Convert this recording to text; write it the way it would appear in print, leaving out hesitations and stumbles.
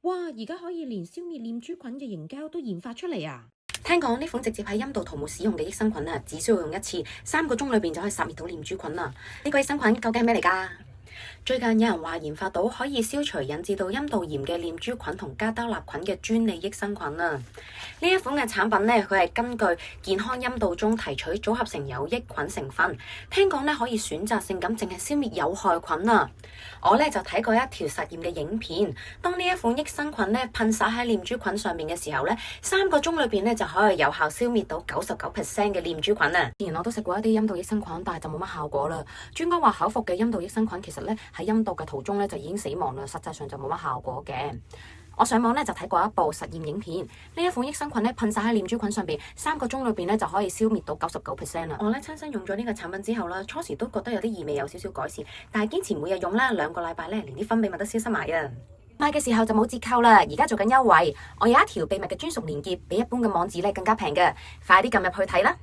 哇！而家可以連消滅念珠菌嘅凝膠都研發出嚟啊！聽講呢款直接喺陰道塗抹使用嘅益生菌啊，只需要用一次，3個鐘裏邊就可以殺滅到念珠菌啦。呢個益生菌究竟係咩嚟㗎？最近有人話研發到可以消除引致到陰道炎嘅念珠菌同加多納菌嘅專利益生菌啊！呢一款嘅產品呢，佢係根據健康陰道中提取組合成有益菌成分，聽講呢可以選擇性咁淨係消滅有害菌啊！我呢就睇過一條實驗嘅影片，當呢一款益生菌呢噴灑喺念珠菌上面嘅時候呢，3個鐘裏邊呢就可以有效消滅到99%嘅念珠菌啊！之前我都食過一啲陰道益生菌，但係就冇乜效果啦。專家話口服嘅陰道益生菌其實呢喺陰道嘅途中呢就已經死亡啦，實際上就冇乜效果嘅。我上網呢就睇過一部實驗影片，呢一款益生菌呢噴灑喺念珠菌上邊，3個鐘裏邊呢就可以消滅到99%啦。我呢親身用咗呢個產品之後啦，初時都覺得有啲異味有少少改善，但係堅持每日用啦，2個禮拜呢連啲分泌物都消失埋啊！買嘅時候就冇折扣啦，而家做緊優惠，我有一條秘密嘅專屬連結，比一般嘅網址呢更加平嘅，快啲撳入去睇啦！